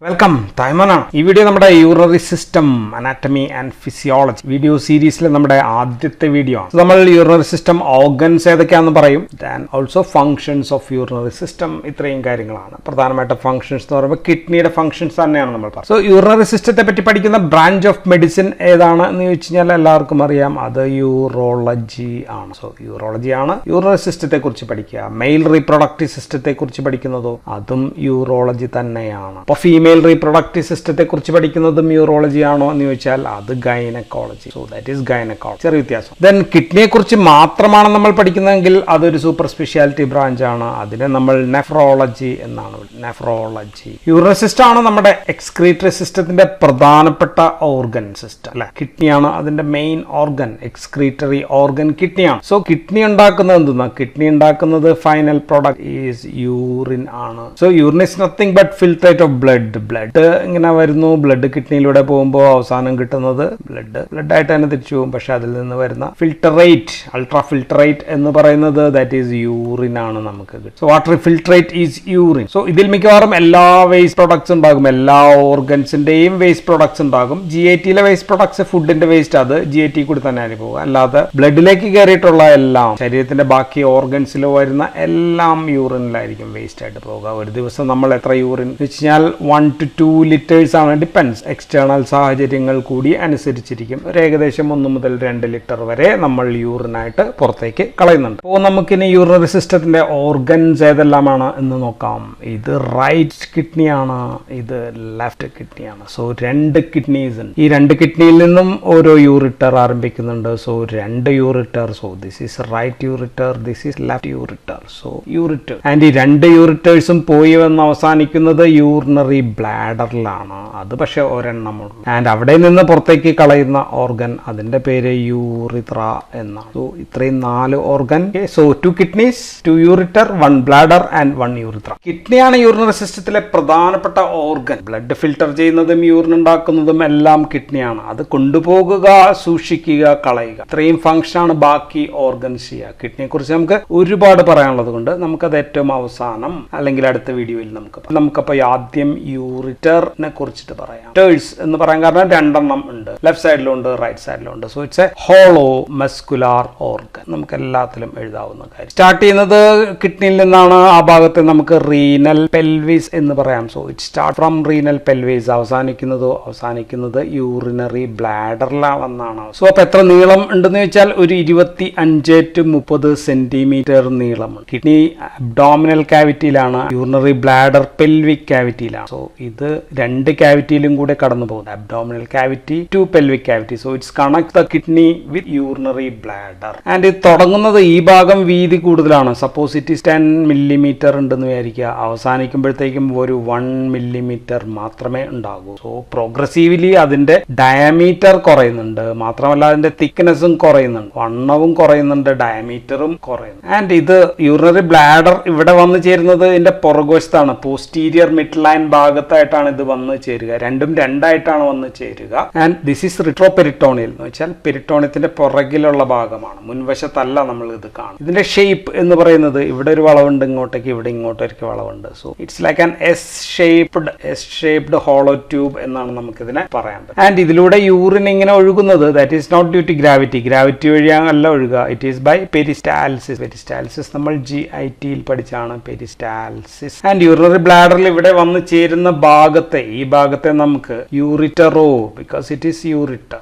Welcome തൈമനാണ്. ഈ video നമ്മുടെ urinary system anatomy and physiology video സീരീസിലെ നമ്മുടെ ആദ്യത്തെ വീഡിയോ ആണ്. നമ്മൾ യൂറിനറി സിസ്റ്റം ഓർഗൻസ് ഏതൊക്കെയാണെന്ന് പറയും, than also functions of urinary system. ഇത്രയും കാര്യങ്ങളാണ് പ്രധാനമായിട്ട്. ഫങ്ഷൻസ് എന്ന് പറയുമ്പോൾ കിഡ്നിയുടെ ഫങ്ഷൻസ് തന്നെയാണ് നമ്മൾ പറയുന്നത്. സോ യൂറിനറി സിസ്റ്റത്തെ പറ്റി പഠിക്കുന്ന ബ്രാഞ്ച് ഓഫ് മെഡിസിൻ ഏതാണ് എന്ന് ചോദിച്ചു കഴിഞ്ഞാൽ എല്ലാവർക്കും അറിയാം, അത് യൂറോളജി ആണ്. സോ യൂറോളജി ആണ് യൂറിനറി സിസ്റ്റത്തെ കുറിച്ച് പഠിക്കുക. മെയിൽ റീപ്രൊഡക്റ്റീവ് സിസ്റ്റത്തെ കുറിച്ച് പഠിക്കുന്നതോ അതും യൂറോളജി തന്നെയാണ്. അപ്പോൾ ഫീമെയിൽ റീപ്രൊഡക്റ്റീവ് സിസ്റ്റത്തെ കുറിച്ച് പഠിക്കുന്നതും യൂറോളജി ആണോ എന്ന് ചോദിച്ചാൽ അത് gynaecology. So that is gynaecology. ചെറിയ വ്യത്യാസം. ദെൻ കിഡ്നിയെ കുറിച്ച് മാത്രമാണ് നമ്മൾ പഠിക്കുന്നതെങ്കിൽ അതൊരു സൂപ്പർ സ്പെഷ്യാലിറ്റി ബ്രാഞ്ച് ആണ്. അതിനെ നമ്മൾ നെഫ്രോളജി എന്നാണ്. നെഫ്രോളജി. യൂറിനറി സിസ്റ്റം ആണ് നമ്മുടെ എക്സ്ക്രീറ്ററി സിസ്റ്റത്തിന്റെ പ്രധാനപ്പെട്ട ഓർഗൻ സിസ്റ്റം അല്ലെ. കിഡ്നിയാണ് അതിന്റെ മെയിൻ ഓർഗൻ. എക്സ്ക്രീറ്ററി ഓർഗൻ കിഡ്നിയാണ്. സോ കിഡ്നി ഉണ്ടാക്കുന്നത് എന്തെന്നാ, കിഡ്നി ഉണ്ടാക്കുന്നത് ഫൈനൽ പ്രോഡക്റ്റ് ഈസ് യൂറിൻ ആണ്. So urine is nothing but filtrate of blood ഇങ്ങനെ വരുന്നു. ബ്ലഡ് കിഡ്നിയിലൂടെ പോകുമ്പോൾ അവസാനം കിട്ടുന്നത് ബ്ലഡ് ആയിട്ട് തന്നെ തിരിച്ചു പോകും. പക്ഷെ അതിൽ നിന്ന് വരുന്ന ഫിൽട്ടറേറ്റ്, അൾട്രാ ഫിൽട്ടറേറ്റ് എന്ന് പറയുന്നത് ദാറ്റ് ഈസ് യൂറിൻ ആണ് നമുക്ക് കിട്ടും. So water filtrate is urine. So ഇതിൽ മിക്കവാറും എല്ലാ വേസ്റ്റ് പ്രൊഡക്ട്സ് ഉണ്ടാകും. എല്ലാ ഓർഗൻസിന്റെയും വേസ്റ്റ് പ്രൊഡക്ട്സ് ഉണ്ടാകും. GITയിലെ വേസ്റ്റ് പ്രൊഡക്ട്സ് ഫുഡിന്റെ വേസ്റ്റ്, അത് GIT കൂടി തന്നെയാണ് പോകുക. അല്ലാതെ ബ്ലഡിലേക്ക് കയറിയിട്ടുള്ള എല്ലാം, ശരീരത്തിന്റെ ബാക്കി ഓർഗൻസിൽ വരുന്ന എല്ലാം യൂറിനിലായിരിക്കും വേസ്റ്റ് ആയിട്ട് പോകുക. ഒരു ദിവസം നമ്മൾ എത്ര യൂറിൻ വെച്ച് കഴിഞ്ഞാൽ 1 to 2 liters ആണ്. ഡിപ്പെൻസ്. എക്സ്റ്റേണൽ സാഹചര്യങ്ങൾ കൂടി അനുസരിച്ചിരിക്കും. ഒരു ഏകദേശം 1 മുതൽ 2 ലിറ്റർ വരെ നമ്മൾ യൂറിനായിട്ട് പുറത്തേക്ക് കളയുന്നുണ്ട്. അപ്പോൾ നമുക്കിനി യൂറിനറി സിസ്റ്റത്തിന്റെ ഓർഗൻസ് ഏതെല്ലാമാണ് എന്ന് നോക്കാം. ഇത് റൈറ്റ് കിഡ്നിയാണ്, ഇത് ലെഫ്റ്റ് കിഡ്നിയാണ്. സോ 2 കിഡ്നീസ് ഉണ്ട്. ഈ 2 കിഡ്നിയിൽ നിന്നും ഓരോ യൂറിറ്റർ ആരംഭിക്കുന്നുണ്ട്. So 2 ureter. So this is right ureter, this is left ureter. So ureter and ഈ 2 യൂറിറ്റേഴ്സും പോയി വന്ന് അവസാനിക്കുന്നത് യൂറിനറി ബ്ലാഡറിലാണ്. അത് പക്ഷെ ഒരെണ്ണമുള്ളൂ. ആൻഡ് അവിടെ നിന്ന് പുറത്തേക്ക് കളയുന്ന ഓർഗൻ, അതിന്റെ പേര് യൂറിത്ര എന്നാണ്. സോ ഇത്രയും 4 organ. So 2 kidneys, 2 ureter, 1 bladder and 1 urethra. കിഡ്നിയാണ് യൂറിനറി സിസ്റ്റത്തിലെ പ്രധാനപ്പെട്ട ഓർഗൻ. ബ്ലഡ് ഫിൽട്ടർ ചെയ്യുന്നതും യൂറിൻ ഉണ്ടാക്കുന്നതും എല്ലാം കിഡ്നിയാണ്. അത് കൊണ്ടുപോകുക, സൂക്ഷിക്കുക, കളയുക, ഇത്രയും ഫംഗ്ഷനാണ് ബാക്കി ഓർഗൻസ് ചെയ്യുക. കിഡ്നിയെ കുറിച്ച് നമുക്ക് ഒരുപാട് പറയാനുള്ളത് കൊണ്ട് നമുക്കത് ഏറ്റവും അവസാനം അല്ലെങ്കിൽ അടുത്ത വീഡിയോയിൽ നമുക്കപ്പോൾ ആദ്യം യൂറിറ്ററിനെ കുറിച്ചിട്ട് പറയാം. യൂറിറ്റേഴ്സ് എന്ന് പറയാൻ കാരണം 2 എണ്ണം ഉണ്ട്. ലെഫ്റ്റ് സൈഡിലും ഉണ്ട്, റൈറ്റ് സൈഡിലും ഉണ്ട്. So it's A hollow muscular organ. നമുക്ക് എല്ലാത്തിലും എഴുതാവുന്ന കാര്യം. സ്റ്റാർട്ട് ചെയ്യുന്നത് കിഡ്നിയിൽ നിന്നാണ്. ആ ഭാഗത്തെ നമുക്ക് റീനൽ പെൽവിസ് എന്ന് പറയാം. So it start from renal pelvis. അവസാനിക്കുന്നത് യൂറിനറി ബ്ലാഡറിലാണെന്നാണ്. സോ അപ്പൊ എത്ര നീളം ഉണ്ടെന്ന് ചോദിച്ചാൽ ഒരു 25 to 30 സെന്റിമീറ്റർ നീളമുണ്ട്. കിഡ്നി അബ്ഡോമിനൽ കാവിറ്റിയിലാണ്, യൂറിനറി ബ്ലാഡർ പെൽവിക് കാവിറ്റിയിലാണ്. സോ ഇത് 2 കാവിറ്റിയിലും കൂടെ കടന്നു പോകുന്നത്. Abdominal cavity to pelvic cavity. So it's connect the kidney with urinary bladder. And ഇത് തുടങ്ങുന്നത് ഈ ഭാഗം വീതി കൂടുതലാണ്. സപ്പോസ് ഇറ്റ് ഈസ് 10 millimeter ഉണ്ടെന്ന് വിചാരിക്കുക. അവസാനിക്കുമ്പോഴത്തേക്കും ഒരു 1 millimeter മാത്രമേ ഉണ്ടാകൂ. സോ പ്രോഗ്രസീവ്ലി അതിന്റെ ഡയമീറ്റർ കുറയുന്നുണ്ട്. മാത്രമല്ല അതിന്റെ തിക്നെസ്സും കുറയുന്നുണ്ട്, വണ്ണവും കുറയുന്നുണ്ട്, ഡയമീറ്ററും കുറയുന്നു. ആൻഡ് ഇത് യൂറിനറി ബ്ലാഡർ ഇവിടെ വന്നു ചേരുന്നത് ഇതിന്റെ പുറകുവശത്താണ്. പോസ്റ്റീരിയർ മിഡ് ലൈൻ ഭാഗത്തായിട്ടാണ് ഇത് വന്ന് ചേരുക. രണ്ടും 2 ആയിട്ടാണ് വന്ന് ചേരുക. ആൻഡ് ദിസ് ഈസ് റിട്രോപെരിറ്റോണിയൽ എന്ന് വെച്ചാൽ പെരിറ്റോണിയത്തിന്റെ പുറകിലുള്ള ഭാഗമാണ്, മുൻവശത്തല്ല നമ്മൾ ഇത് കാണും. ഇതിന്റെ ഷേപ്പ് എന്ന് പറയുന്നത് ഇവിടെ ഒരു വളവുണ്ട് ഇങ്ങോട്ടേക്ക്, ഇവിടെ ഇങ്ങോട്ടേക്ക് വളവുണ്ട്. So it's like an S shaped hollow tube എന്നാണ് നമുക്കിതിനെ പറയാൻ പറ്റും. ആൻഡ് ഇതിലൂടെ യൂറിൻ ഇങ്ങനെ ഒഴുകുന്നത് that is not due to gravity വഴിയല്ല ഒഴുകുക. It is by peristalsis. നമ്മൾ GITയിൽ പഠിച്ചാണ് പെരിസ്റ്റാൽസിസ്. ആൻഡ് യൂറിനറി ബ്ലാഡറിൽ ഇവിടെ വന്ന് ചേരുന്ന ഈ ഭാഗത്തെ നമുക്ക് യൂറിറ്ററോ, because it is ureter.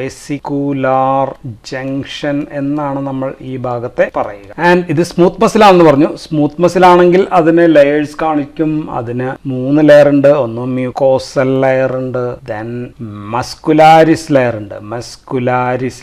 Vesicular junction എന്നാണ് നമ്മൾ ഈ ഭാഗത്തെ പറയുക. ആൻഡ് ഇത് സ്മൂത്ത് മസിലാണെന്ന് പറഞ്ഞു. സ്മൂത്ത് മസിലാണെങ്കിൽ അതിന് ലെയേഴ്സ് കാണിക്കും. അതിന് 3 ലെയർ ഉണ്ട്. ഒന്ന് മ്യൂക്കോസൽ ലെയർ ഉണ്ട്, ദെൻ മസ്കുലാരിസ് ലെയർ ഉണ്ട്. മസ്കുലാരിസ്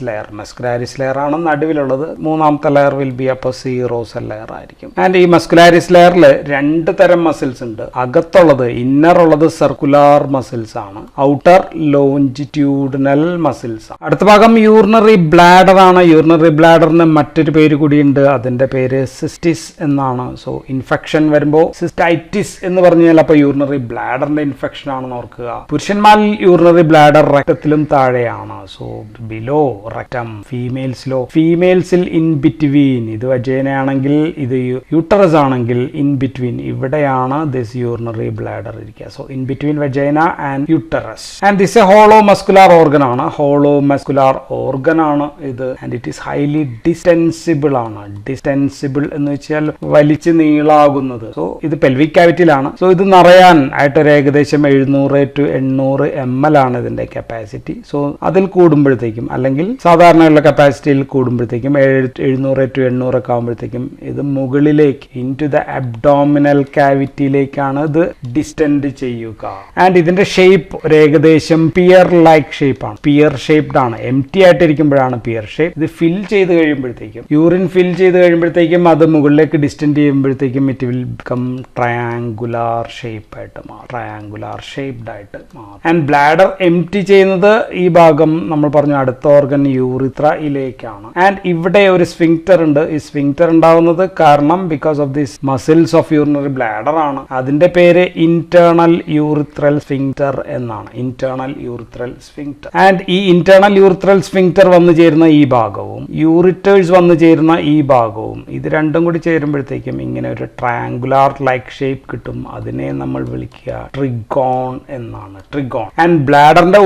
ലെയർ ആണ് നടുവിലുള്ളത്. 3ാമത്തെ ലെയർ വിൽ ബി അപ്പോൾ സീറോസൽ ലെയർ ആയിരിക്കും. ആൻഡ് ഈ മസ്കുലാരിസ് ലെയറിൽ 2 തരം മസിൽസ് ഉണ്ട്. അകത്തുള്ളത്, ഇന്നർ ഉള്ളത് സർക്കുലാർ മസിൽസ് ആണ്, ഔട്ടർ ലോഞ്ചിറ്റ്യൂഡിനൽ മസിൽസ് ആണ്. അടുത്ത ഭാഗം യൂറിനറി ബ്ലാഡർ ആണ്. യൂറിനറി ബ്ലാഡറിന് മറ്റൊരു പേര് കൂടിയുണ്ട്. അതിന്റെ പേര് സിസ്റ്റിസ് എന്നാണ്. സോ ഇൻഫെക്ഷൻ വരുമ്പോൾ സിസ്റ്റൈറ്റിസ് എന്ന് പറഞ്ഞാൽ അപ്പൊ യൂറിനറി ബ്ലാഡറിന്റെ ഇൻഫെക്ഷൻ ആണെന്ന് ഓർക്കുക. പുരുഷന്മാരിൽ യൂറിനറി ബ്ലാഡർ റക്തത്തിലും താഴെയാണ്. So below rectum. ഫീമെയിൽസിൽ ഇൻ ബിറ്റ്വീൻ. ഇത് വജേനയാണെങ്കിൽ, ഇത് യൂട്ടറസ് ആണെങ്കിൽ ഇൻ ബിറ്റ്വീൻ, ഇവിടെയാണ് ദിസ് യൂറിനറി യൂറിനറി ബ്ലാഡർ ഇരിക്കുക. So in between vagina and uterus. And this a hollow muscular organ ആണ്. ഹോളോ മസ്കുലാർ ഓർഗൻ ആണ് ഇത്. And it is highly distensible ആണ്. ഡിസ്റ്റൻസിബിൾ എന്ന് വെച്ചാൽ വലിച്ച് നീളാകുന്നത്. സോ ഇത് പെൽവിക് ക്യാവിറ്റിയിലാണ്. സോ ഇത് നിറയാൻ ആയിട്ടൊരു ഏകദേശം 700 to 800 ml ആണ് ഇതിന്റെ കപ്പാസിറ്റി. സോ അതിൽ കൂടുമ്പോഴത്തേക്കും അല്ലെങ്കിൽ സാധാരണയുള്ള കപ്പാസിറ്റിയിൽ കൂടുമ്പോഴത്തേക്കും 700 to 800 ഒക്കെ ആകുമ്പോഴത്തേക്കും ഇത് മുകളിലേക്ക് ഇൻ ടു ദ അബ്ഡോമിനൽ ക്യാവിറ്റിയിലേക്കാണ് ഇത് ഡിസ്റ്റെൻഡ് ചെയ്യുക. ആൻഡ് ഇതിന്റെ ഷേപ്പ് ഒരു ഏകദേശം പിയർ ലൈക്ക് ഷേപ്പ് ആണ്. പിയർ ഷേപ്ഡ് ആണ്. എം ടി ആയിട്ടിരിക്കുമ്പോഴാണ് പിയർ ഷേപ്പ്. ഇത് ഫിൽ ചെയ്ത് കഴിയുമ്പോഴത്തേക്കും യൂറിൻ ഫിൽ ചെയ്ത് കഴിയുമ്പോഴത്തേക്കും അത് മുകളിലേക്ക് ഡിസ്റ്റെൻഡ് ചെയ്യുമ്പോഴത്തേക്കും it will become triangular shape ആയിട്ട് മാറും. ട്രയാങ്കുലാർ ഷേപ്ഡ് ആയിട്ട് മാറും. ആൻഡ് ബ്ലാഡർ എം ടി ചെയ്യുന്നത് ഈ ഭാഗം നമ്മൾ പറഞ്ഞു അടുത്ത ഓർഗൻ യൂറിത്രയിലേക്കാണ്. ആൻഡ് ഇവിടെ ഒരു സ്ഫിങ്ക്റ്റർ ഉണ്ട്. ഈ സ്ഫിങ്ക്റ്റർ ഉണ്ടാവുന്നത് കാരണം because of this muscles of urinary bladder ആണ്. അതിന്റെ പേര് ഇന്റേണൽ യൂറിത്രൽ സ്ഫിങ്ക്റ്റർ എന്നാണ്. Internal urethral sphincter. ആൻഡ് ഈ ഇന്റേണൽ യൂറിത്രൽ സ്ഫിങ്ക്റ്റർ വന്നു ചേരുന്ന ഈ ഭാഗവും യൂറിറ്റേഴ്സ് വന്നു ചേരുന്ന ഈ ഭാഗവും ഇത് രണ്ടും കൂടി ചേരുമ്പോഴത്തേക്കും ഇങ്ങനെ ഒരു ട്രയാങ്കുലാർ ലൈക്ക് ഷേപ്പ് കിട്ടും. അതിനെ നമ്മൾ വിളിക്കുക ട്രിഗോൺ എന്നാണ്. ട്രിഗോൺ. ആൻഡ് ബ്ലാഡറിന്റെ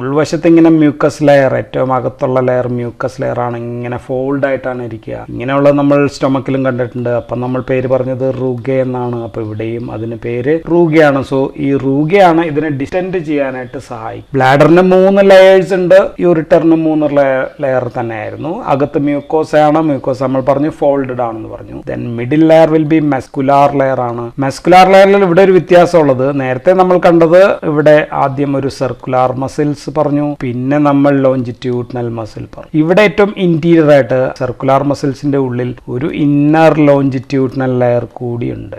ഉൾവശത്ത് ഇങ്ങനെ മ്യൂക്കസ് ലെയർ, ഏറ്റവും അകത്തുള്ള ലെയർ മ്യൂക്കസ് ലെയർ ആണ്. ഇങ്ങനെ ഫോൾഡ് ആയിട്ടാണ് ഇരിക്കുക. ഇങ്ങനെയുള്ള നമ്മൾ സ്റ്റൊമക്കിലും കണ്ടിട്ടുണ്ട്. അപ്പം നമ്മൾ പേര് പറഞ്ഞത് റൂഗെ എന്നാണ്. അപ്പൊ ഇവിടെയും അതിന് പേര് റൂഗയാണ്. സോ ഈ റൂഗയാണ് ഇതിനെ ഡിസ്റ്റെൻഡ് ചെയ്യാനായിട്ട് സഹായിക്കും. ബ്ലാഡറിന് 3 ലെയേഴ്സ് ഉണ്ട്. യൂറിറ്ററിന് 3 ലെയർ തന്നെയായിരുന്നു. അകത്ത് മ്യൂക്കോസ ആണ്. മ്യൂക്കോസ നമ്മൾ പറഞ്ഞു ഫോൾഡഡ് ആണെന്ന് പറഞ്ഞു. Then middle layer will be muscular layer ആണ്. മസ്കുലാർ ലെയറിൽ ഇവിടെ ഒരു വ്യത്യാസമുള്ളത്, നേരത്തെ നമ്മൾ കണ്ടത് ഇവിടെ ആദ്യം ഒരു സർക്കുലാർ മസിൽസ് പറഞ്ഞു, പിന്നെ നമ്മൾ ലോഞ്ചിറ്റ്യൂഡിനൽ മസിൽ പറഞ്ഞു. ഇവിടെ ഏറ്റവും ഇന്റീരിയർ ആയിട്ട് സർക്കുലാർ മസിൽസിന്റെ ഉള്ളിൽ ഒരു ഇന്നർ ലോഞ്ചിറ്റ്യൂഡിനൽ ലെയർ കൂടിയുണ്ട്.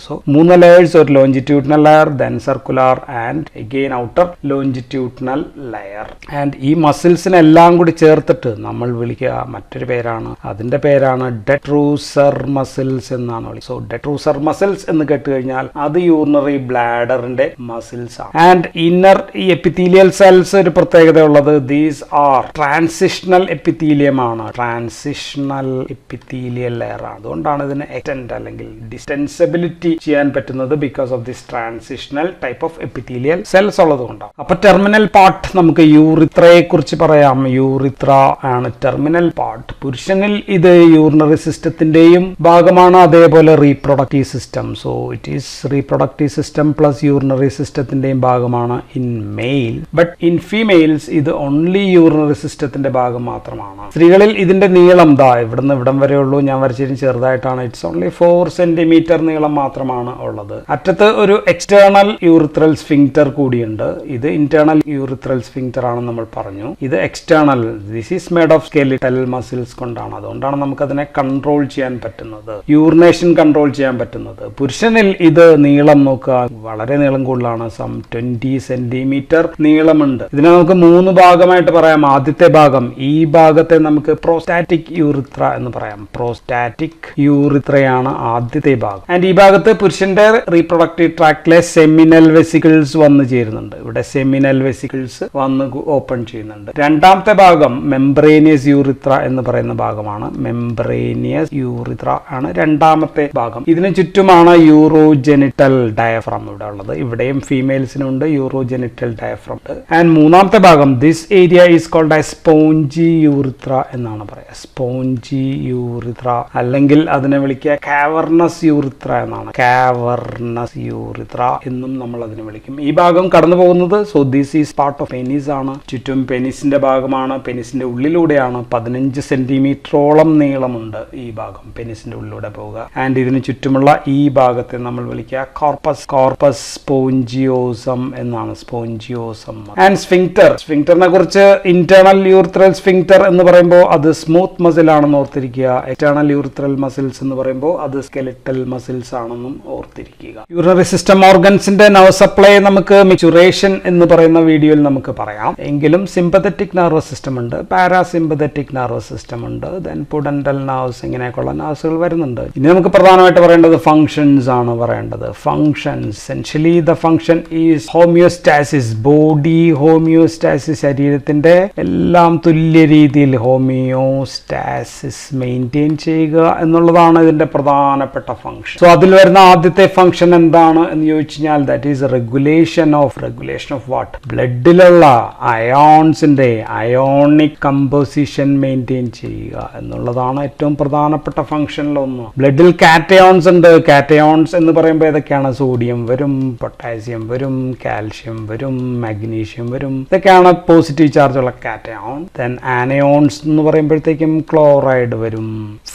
സോ 3 ലെയേഴ്സ്, ഒരു longitudinal layer, then circular and again outer longitudinal layer. And ഈ മസിൽസിനെല്ലാം കൂടി ചേർത്തിട്ട് നമ്മൾ വിളിക്കുക മറ്റൊരു പേരാണ്. അതിന്റെ പേരാണ് ഡെട്രൂസർ മസിൽസ് എന്നാണ് വിളിക്കുക. സോ ഡെട്രൂസർ മസിൽസ് എന്ന് കേട്ട് കഴിഞ്ഞാൽ അത് യൂറിനറി ബ്ലാഡറിന്റെ മസിൽസ് ആണ്. ആൻഡ് ഇന്നർ ഈ എപ്പിത്തീലിയൽ സെൽസ് ഒരു പ്രത്യേകത ഉള്ളത്, ദീസ് ആർ ട്രാൻസിഷണൽ എപ്പിത്തീലിയം ആണ്. ട്രാൻസിഷണൽ എപ്പിത്തീലിയൽ ലെയർ ആണ്. അതുകൊണ്ടാണ് ഇതിന് എക്സ്റ്റെൻഡ് അല്ലെങ്കിൽ ഡിസ്റ്റൻസിബിലിറ്റി ചെയ്യാൻ പറ്റുന്നത്, because of this transitional type of epithelial cells ഉള്ളത് കൊണ്ടാണ്. അപ്പൊ ടെർമിനൽ പാർട്ട് നമുക്ക് യൂറിത്രയെ കുറിച്ച് പറയാം. യൂറിത്ര ആണ് ടെർമിനൽ പാർട്ട്. പുരുഷനിൽ ഇത് യൂറിനറി സിസ്റ്റത്തിന്റെയും ഭാഗമാണ്, അതേപോലെ reproductive system. So it is reproductive system plus urinary സിസ്റ്റത്തിന്റെയും ഭാഗമാണ് in male. But in females ഇത് ഓൺലി യൂറിനറി സിസ്റ്റത്തിന്റെ ഭാഗം മാത്രമാണ്. സ്ത്രീകളിൽ ഇതിന്റെ നീളം ഇവിടുന്ന് ഇവിടം വരെ ഉള്ളൂ. ഞാൻ വരച്ചതിന് ചെറുതായിട്ടാണ്. ഇറ്റ്സ് ഓൺലി 4 സെന്റിമീറ്റർ നീളം മാത്രമാണ് ഉള്ളത്. അറ്റത്ത് ഒരു എക്സ്റ്റേണൽ യൂറിത്രൽ സ്ഫിങ്ക്റ്റർ കൂടിയുണ്ട്. ഇത് ഇന്റേണൽ യൂറിത്രൽ സ്ഫിങ്ക്റ്റർ ആണെന്ന് നമ്മൾ പറഞ്ഞു. ഇത് external. This is made of skeletal muscles കൊണ്ടാണ്. അതുകൊണ്ടാണ് നമുക്ക് അതിനെ കൺട്രോൾ ചെയ്യാൻ പറ്റുന്നത്, യൂറിനേഷൻ കൺട്രോൾ ചെയ്യാൻ പറ്റുന്നത്. പുരുഷനിൽ ഇത് നീളം നോക്കുക, വളരെ നീളം കൂടുതലാണ്. 20 സെന്റിമീറ്റർ നീളമുണ്ട്. ഇതിനെ നമുക്ക് 3 ഭാഗമായിട്ട് പറയാം. ആദ്യത്തെ ഭാഗം, ഈ ഭാഗത്തെ നമുക്ക് പ്രോസ്റ്റാറ്റിക് യൂറിത്ര എന്ന് പറയാം. പ്രോസ്റ്റാറ്റിക് യൂറിത്രയാണ് ആദ്യത്തെ ഭാഗം. ആൻഡ് ഈ ഭാഗത്ത് പുരുഷന്റെ റീപ്രൊഡക്റ്റീവ് ട്രാക്റ്റിലെ സെമിനൽ വെസിക്കിൾസ് വന്നു ചേരുന്നുണ്ട്. ഇവിടെ സെമിനൽ വെസിക്കിൾസ് വന്ന് ഓപ്പൺ ചെയ്യുന്നുണ്ട്. രണ്ടാമത്തെ ഭാഗം മെംബ്രേനിയസ് യൂറിത്ര എന്ന് പറയുന്ന ഭാഗമാണ്. മെംബ്രേനിയസ് യൂറിത്ര ആണ് രണ്ടാമത്തെ ഭാഗം. ഇതിന് ചുറ്റുമാണ് യൂറോജെനിറ്റൽ ഡയഫ്രം ഇവിടെ ഉള്ളത്. ഇവിടെയും ഫീമെയിൽസിനുണ്ട് യൂറോജെനിറ്റൽ ഡയഫ്രം. ആൻഡ് മൂന്നാമത്തെ ഭാഗം, this area is called as spongy urethra എന്നാണ് പറയുക. സ്പോഞ്ചി യൂറിത്ര, അല്ലെങ്കിൽ അതിനെ വിളിക്കുക കാവർണസ് യൂറിത്ര എന്നാണ്. കാവർണസ് യൂറിത്ര എന്നും നമ്മൾ അതിനെ വിളിക്കും. ഈ ഭാഗം കടന്നു പോകുന്നത്, so this is part of penis ആണ്. ചുറ്റും പെനിസിന്റെ ഭാഗമാണ്. പെനിസിന്റെ ഉള്ളിലൂടെയാണ്. 15 സെന്റിമീറ്ററോളം നീളമുണ്ട് ഈ ഭാഗം പെനിസിന്റെ ഉള്ളിലൂടെ പോവുക. ആൻഡ് ഇതിന് ചുറ്റുമുള്ള ഈ ഭാഗത്തെ നമ്മൾ വിളിക്കുക കോർപ്പസ്. കോർപ്പസ് സ്പോഞ്ചിയോസം എന്നാണ്. സ്പോഞ്ചിയോസം. And sphincter. സ്ഫിങ്ക്റ്ററിനെ കുറിച്ച് ഇന്റേണൽ യൂറിത്രൽ സ്ഫിങ്ക്റ്റർ എന്ന് പറയുമ്പോൾ അത് സ്മൂത്ത് മസിൽ ആണെന്ന് ഓർത്തിരിക്കുക. എക്സ്റ്റേണൽ യൂറിത്രൽ മസിൽസ് എന്ന് പറയുമ്പോൾ അത് സ്കെലിറ്റൽ മസിൽസ് ആണെന്നും ഓർത്തിരിക്കുക. യൂറിനറി സിസ്റ്റം ഓർഗൻസിന്റെ നർവ് സപ്ലൈ നമുക്ക് മെച്ചുറേഷൻ എന്ന് പറയുന്ന വീഡിയോയിൽ നമുക്ക് പറയാം. എങ്കിലും സിമ്പത്തറ്റിക് നെർവസ് സിസ്റ്റം ഉണ്ട്, പാരാസിമ്പത്തറ്റിക് നെർവസ് സിസ്റ്റം ഉണ്ട്, ദെൻ പുഡന്റൽ നെർവ്സ്, ഇങ്ങനെയൊക്കെയുള്ള നെർവ്സുകൾ വരുന്നുണ്ട്. ഇനി നമുക്ക് പ്രധാനമായിട്ട് പറയേണ്ടത് ഫങ്ഷൻസ് ആണ് പറയേണ്ടത്. Functions, essentially the function is homeostasis. Body homeostasis, ശരീരത്തിന്റെ എല്ലാം തുല്യ രീതിയിൽ ഹോമിയോസ്റ്റാസിസ് മെയിൻറ്റെയിൻ ചെയ്യുക എന്നുള്ളതാണ് ഇതിന്റെ പ്രധാനപ്പെട്ട ഫങ്ഷൻ. സോ അതിൽ വരുന്ന ആദ്യത്തെ ഫംഗ്ഷൻ എന്താണ് എന്ന് ചോദിച്ചു കഴിഞ്ഞാൽ that is regulation of what, ബ്ലഡിലുള്ള അയോൺസിന്റെ അയോണിക് കമ്പോസിഷൻ മെയിൻറ്റെയിൻ ചെയ്യുക എന്നുള്ളതാണ് ഏറ്റവും പ്രധാനപ്പെട്ട ഫംഗ്ഷനിലൊന്ന്. ബ്ലഡിൽ കാറ്റയോൺസ് ഉണ്ട്. കാറ്റയോൺസ് എന്ന് പറയുമ്പോൾ ഏതൊക്കെയാണ്? സോഡിയം വരും, പൊട്ടാസ്യം വരും, കാൽഷ്യം വരും, മാഗ്നീഷ്യം വരും. ഇതൊക്കെയാണ് പോസിറ്റീവ് ചാർജുള്ള കാറ്റയോൺ. ദെൻ ആനയോൺസ് എന്ന് പറയുമ്പോഴത്തേക്കും ക്ലോറൈഡ് വരും,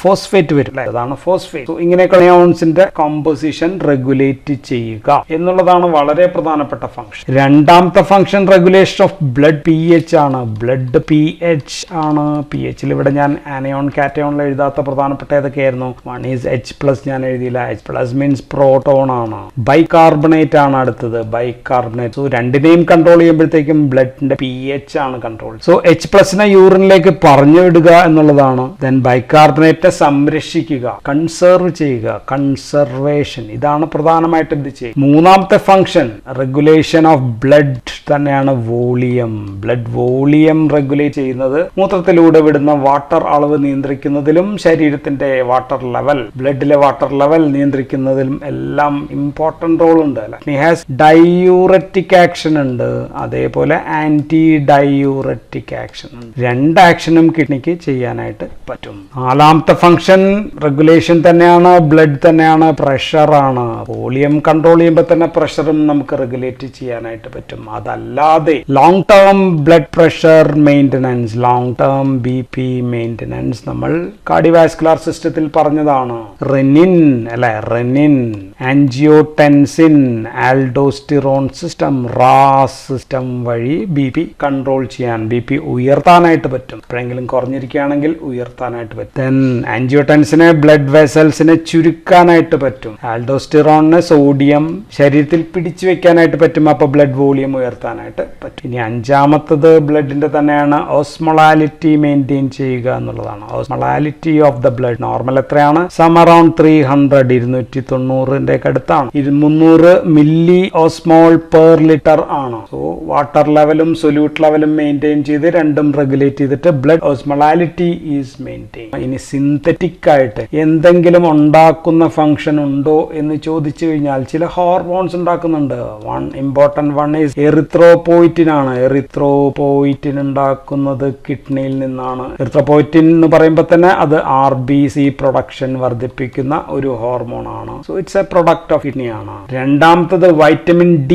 ഫോസ്ഫേറ്റ് വരും. അതാണ് ഫോസ്ഫേറ്റ്. ഇങ്ങനെയൊക്കെ അയോൺസിന്റെ കോമ്പോസിഷൻ റെഗുലേറ്റ് ചെയ്യുക എന്നുള്ളതാണ് വളരെ പ്രധാനപ്പെട്ട ഫംഗ്ഷൻ. രണ്ടാമത്തെ function regulation of blood pH ആണ്. ബ്ലഡ് pH ആണ്. pHൽ ഇവിടെ ഞാൻ ആനയോൺ കാറ്റയോണിൽ എഴുതാത്ത പ്രധാനപ്പെട്ട ഏതൊക്കെയായിരുന്നു? വൺ ഈസ് H+, ഞാൻ എഴുതിയില്ല. H+ മീൻസ് പ്രോട്ടോൺ ആണ്. ബൈകാർബണേറ്റ് ആണ് അടുത്തത്, ബൈകാർബണേറ്റ്. സോ രണ്ടിനെയും കൺട്രോൾ ചെയ്യുമ്പോഴത്തേക്കും ബ്ലഡിന്റെ pH ആണ് കൺട്രോൾ. സോ H+നെ യൂറിനിലേക്ക് പറഞ്ഞു വിടുക എന്നുള്ളതാണ്. ദെൻ ബൈകാർബണേറ്റിനെ സംരക്ഷിക്കുക, കൺസേർവ് ചെയ്യുക, കൺസർവേഷൻ. ഇതാണ് പ്രധാനമായിട്ട് ഇത് ചെയ്യും. മൂന്നാമത്തെ ഫംഗ്ഷൻ റെഗുലേഷൻ ഓഫ് ബ്ലഡ് തന്നെയാണ് വോളിയം. ബ്ലഡ് വോളിയം റെഗുലേറ്റ് ചെയ്യുന്നത് മൂത്രത്തിലൂടെ വിടുന്ന വാട്ടർ അളവ് നിയന്ത്രിക്കുന്നതിലും ശരീരത്തിന്റെ വാട്ടർ ലെവൽ, ബ്ലഡിലെ വാട്ടർ ലെവൽ നിയന്ത്രിക്കുന്നതിലും എല്ലാം ഇമ്പോർട്ടന്റ് റോൾ ഉണ്ട്. ഇറ്റ് ഹാസ് ഡയൂററ്റിക് ആക്ഷൻ ഉണ്ട്, അതേപോലെ ആന്റി ഡയൂററ്റിക് ആക്ഷൻ ഉണ്ട്. രണ്ട് ആക്ഷനും കിഡ്നിക്ക് ചെയ്യാനായിട്ട് പറ്റും. നാലാമത്തെ ഫംഗ്ഷൻ റെഗുലേഷൻ തന്നെയാണ്, ബ്ലഡ് തന്നെയാണ്, പ്രഷർ ആണ്. വോളിയം കൺട്രോൾ ചെയ്യുമ്പോൾ തന്നെ പ്രഷറും നമുക്ക് റെഗുലേറ്റ് ചെയ്യാനായിട്ട് പറ്റും. അതല്ലാതെ long term blood pressure maintenance, long term BP maintenance നമ്മൾ കാർഡിയോവാസ്കുലർ സിസ്റ്റത്തിൽ പറഞ്ഞതാണ്. റെനിൻ അല്ലെ, renin, angiotensin, aldosterone system, RAAS system വഴി BP കൺട്രോൾ ചെയ്യാൻ, BP ഉയർത്താനായിട്ട് പറ്റും. എപ്പോഴെങ്കിലും കുറഞ്ഞിരിക്കുകയാണെങ്കിൽ ഉയർത്താനായിട്ട് പറ്റും. ദെൻ ആൻജിയോടെൻസിനെ ബ്ലഡ് വെസൽസിനെ ചുരുക്കാനായിട്ട് പറ്റും. ആൽഡോസ്റ്റിറോണിന് സോഡിയം ശരീരത്തിൽ പിടിച്ചു വെക്കാനായിട്ട് പറ്റും. അപ്പോൾ ബ്ലഡ് വോളിയം ഉയർത്താനായിട്ട് പറ്റും. ഇനി അഞ്ചാമത്തത് ബ്ലഡിന്റെ തന്നെയാണ് ഓസ്മോളാലിറ്റി മെയിൻറ്റെയിൻ ചെയ്യുക എന്നുള്ളതാണ്. Osmolality of the blood normal എത്രയാണ്? സം അറൌണ്ട് 300, 290 അടുത്താണ്. 300 മില്ലി ഓസ്മോൾ പെർ ലിറ്റർ ആണ്. സോ വാട്ടർ ലെവലും സൊല്യൂട്ട് ലെവലും മെയിൻറ്റെയിൻ ചെയ്ത് രണ്ടും റെഗുലേറ്റ് ചെയ്തിട്ട് ബ്ലഡ് ഓസ്മോളാലിറ്റി ഈസ് മെയിൻറ്റെയിൻ. ഇനി സിന്തറ്റിക് ആയിട്ട് എന്തെങ്കിലും ഉണ്ടാക്കുന്ന ഫംഗ്ഷൻ ഉണ്ടോ എന്ന് ചോദിച്ചു കഴിഞ്ഞാൽ ചില ഹോർമോൺസ് ഉണ്ടാക്കുന്നുണ്ട്. One important one is erythropoietin ആണ്. എറിത്രോപോയിറ്റിൻ ഉണ്ടാക്കുന്നത് കിഡ്നിയിൽ നിന്നാണ്. എറിത്രോപോയിറ്റിൻ എന്ന് പറയുമ്പോൾ തന്നെ അത് RBC പ്രൊഡക്ഷൻ വർദ്ധിപ്പിക്കുന്ന ഒരു ഹോർമോൺ ആണ്. So it's A product of kidney ആണ്. രണ്ടാമത്തത് vitamin D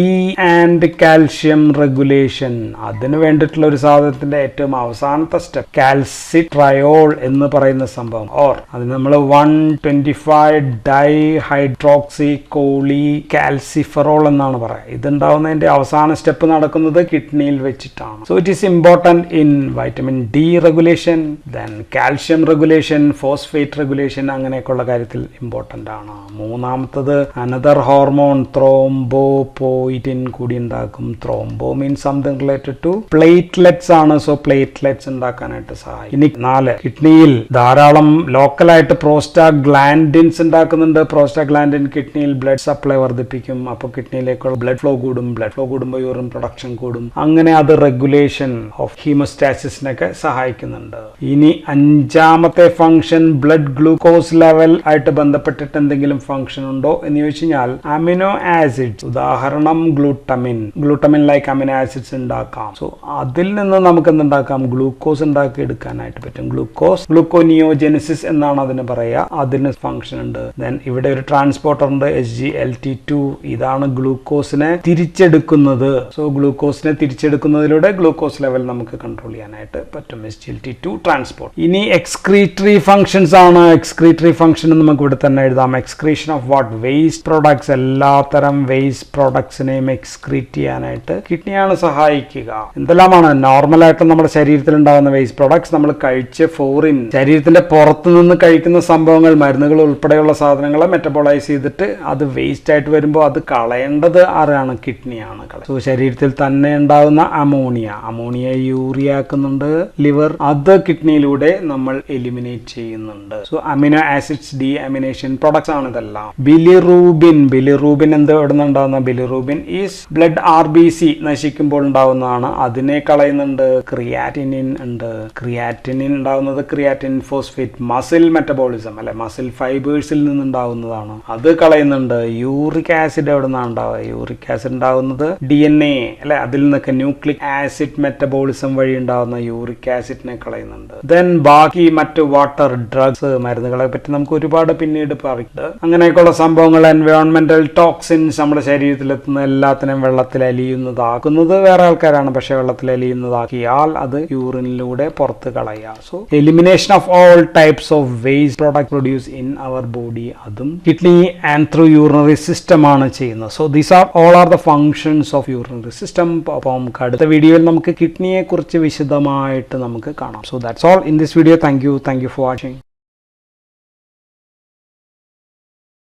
and calcium regulation. അതിന് വേണ്ടിയിട്ടുള്ള ഒരു സാധനത്തിന്റെ ഏറ്റവും അവസാനത്തെ സ്റ്റെപ്പ് കാൽസിട്രയോൾ എന്ന് പറയുന്ന സംഭവം, ഓർ അതിന് നമ്മൾ 125 ഡൈഹൈഡ്രോക്സി കോളി കാൽസിഫറോൾ എന്നാണ് പറയുക. ഇതുണ്ടാവുന്നതിന്റെ അവസാന സ്റ്റെപ്പ് നടക്കുന്നത് കിഡ്നിയിൽ വെച്ചിട്ടാണ്. So it is important in vitamin D regulation, then calcium regulation, phosphate regulation, അങ്ങനെയൊക്കെയുള്ള കാര്യത്തിൽ ഇമ്പോർട്ടന്റ് ആണ്. മൂന്നാമത്തത് അനദർ ഹോർമോൺ ത്രോംബോപോയിറ്റിൻ കൂടി ഉണ്ടാക്കും. Thrombo means something related to platelets ആണ്. സോ പ്ലേറ്റ്ലെറ്റ്സ് ഉണ്ടാക്കാനായിട്ട് സഹായിക്കും. ഇനി 4, കിഡ്നിയിൽ ധാരാളം ലോക്കലായിട്ട് പ്രോസ്റ്റാഗ്ലാൻഡിൻസ് ഉണ്ടാക്കുന്നുണ്ട്. പ്രോസ്റ്റാഗ്ലാൻഡിൻ കിഡ്നിയിൽ ബ്ലഡ് സപ്ലൈ വർദ്ധിപ്പിക്കും. അപ്പോൾ കിഡ്നിയിലേക്കുള്ള ബ്ലഡ് ഫ്ലോ കൂടും. ബ്ലഡ് ഫ്ലോ കൂടുമ്പോൾ യൂറിൻ പ്രൊഡക്ഷൻ കൂടും. അങ്ങനെ അത് റെഗുലേഷൻ ഓഫ് ഹീമോസ്റ്റാസിസിനൊക്കെ സഹായിക്കുന്നുണ്ട്. ഇനി അഞ്ചാമത്തെ ഫംഗ്ഷൻ ബ്ലഡ് ഗ്ലൂക്കോസ് ലെവൽ ആയിട്ട് ബന്ധപ്പെട്ടിട്ട് എന്തെങ്കിലും ഫംഗ്ഷൻ ഉണ്ടോ എന്ന് ചോദിച്ചു കഴിഞ്ഞാൽ അമിനോ ആസിഡ്സ്, ഉദാഹരണം ഗ്ലൂട്ടമിൻ ലൈക്ക് അമിനോ ആസിഡ്സ് ഉണ്ടാക്കാം. സോ അതിൽ നിന്ന് നമുക്ക് എന്തുണ്ടാക്കാം? ഗ്ലൂക്കോസ് ഉണ്ടാക്കി എടുക്കാനായിട്ട് പറ്റും. ഗ്ലൂക്കോനിയോജെനിസിസ് എന്നാണ് അതിന് പറയുക. അതിന് ഫംഗ്ഷൻ ഉണ്ട്. ദെൻ ഇവിടെ ഒരു ട്രാൻസ്പോർട്ടർ ഉണ്ട്, SGLT2. ഇതാണ് ഗ്ലൂക്കോസിനെ തിരിച്ചെടുക്കുന്നത്. സോ ഗ്ലൂക്കോസിനെ തിരിച്ചെടുക്കുന്നതിലൂടെ ഗ്ലൂക്കോസ് ലെവൽ നമുക്ക് കൺട്രോൾ ചെയ്യാനായിട്ട് പറ്റും. SGLT2 transport. ഇനി എക്സ്ക്രീറ്ററി ഫംഗ്ഷൻസ് ആണ്. എക്സ്ക്രീറ്ററി ഫംഗ്ഷൻ നമുക്ക് ഇവിടെ തന്നെ എഴുതാം. Excretion of what? Waste products. എല്ലാത്തരം വേസ്റ്റ് പ്രോഡക്ട്സിനെയും എക്സ്ക്രീറ്റ് ചെയ്യാനായിട്ട് കിഡ്നിയാണ് സഹായിക്കുക. എന്തെല്ലാമാണ്? നോർമലായിട്ട് നമ്മുടെ ശരീരത്തിൽ ഉണ്ടാകുന്ന വേസ്റ്റ് പ്രോഡക്ട്സ്, നമ്മൾ കഴിച്ച ഫോറിൻ, ശരീരത്തിന്റെ പുറത്തു നിന്ന് കഴിക്കുന്ന സംഭവങ്ങൾ, മരുന്നുകൾ ഉൾപ്പെടെയുള്ള സാധനങ്ങളെ മെറ്റബോളൈസ് ചെയ്തിട്ട് അത് വേസ്റ്റ് ആയിട്ട് വരുമ്പോൾ അത് കളയേണ്ടത് ആരാണ്? കിഡ്നിയാണ്. സോ ശരീരത്തിൽ തന്നെ ഉണ്ടാകുന്ന അമോണിയ യൂറിയ ആക്കുന്നുണ്ട് ലിവർ. അത് കിഡ്നിയിലൂടെ നമ്മൾ എലിമിനേറ്റ് ചെയ്യുന്നുണ്ട്. സോ അമിനോ ആസിഡ്സ് ഡീഅമിനേഷൻ പ്രോഡക്ട്സ് ആണ് ഇതെല്ലാം. ബിലിറൂബിൻ എന്ത് എവിടെ നിന്നുണ്ടാകുന്ന? ബിലിറൂബിൻ ഈസ് ബ്ലഡ് RBC നശിക്കുമ്പോൾ ഉണ്ടാവുന്നതാണ്. അതിനെ കളയുന്നുണ്ട്. ക്രിയാറ്റിനിൻ ഉണ്ട്. ക്രിയാറ്റിനിൻ ഉണ്ടാവുന്നത് ക്രിയാറ്റിൻ ഫോസ്ഫേറ്റ് മസിൽ മെറ്റബോളിസം അല്ലെ, മസിൽ ഫൈബേഴ്സിൽ നിന്ന് ഉണ്ടാകുന്നതാണ്, അത് കളയുന്നുണ്ട്. യൂറിക് ആസിഡ് എവിടെ നിന്നാണ് ഉണ്ടാവുക? യൂറിക് ആസിഡ് ഉണ്ടാകുന്നത് DNA അല്ലെ, അതിൽ നിന്നൊക്കെ ന്യൂക്ലിക് ആസിഡ് മെറ്റബോളിസം വഴി ഉണ്ടാകുന്ന യൂറിക് ആസിഡിനെ കളയുന്നുണ്ട്. ദെൻ ബാക്കി മറ്റ് വാട്ടർ, ഡ്രഗ്സ്, മരുന്നുകളെ പറ്റി നമുക്ക് ഒരുപാട് പിന്നീട് പറയുന്നുണ്ട്. അങ്ങനെയൊക്കെയുള്ള സംഭവങ്ങൾ, എൻവയോൺമെന്റൽ ടോക്സിൻസ് നമ്മുടെ ശരീരത്തിലെത്തുന്ന എല്ലാത്തിനും വെള്ളത്തിൽ അലിയുന്നതാക്കുന്നത് വേറെ ആൾക്കാരാണ്. പക്ഷെ വെള്ളത്തിൽ അലിയുന്നതാക്കിയാൽ അത് യൂറിനിലൂടെ പുറത്ത് കളയുക. So elimination of all types of waste product produce in our body, അതും kidney and through urinary system ആണ് ചെയ്യുന്നത്. So these are all are the functions of urinary system. അപ്പം അടുത്ത വീഡിയോയിൽ നമുക്ക് കിഡ്നിയെ കുറിച്ച് വിശദമായിട്ട് നമുക്ക് കാണാം. So that's all in this video. Thank you for watching.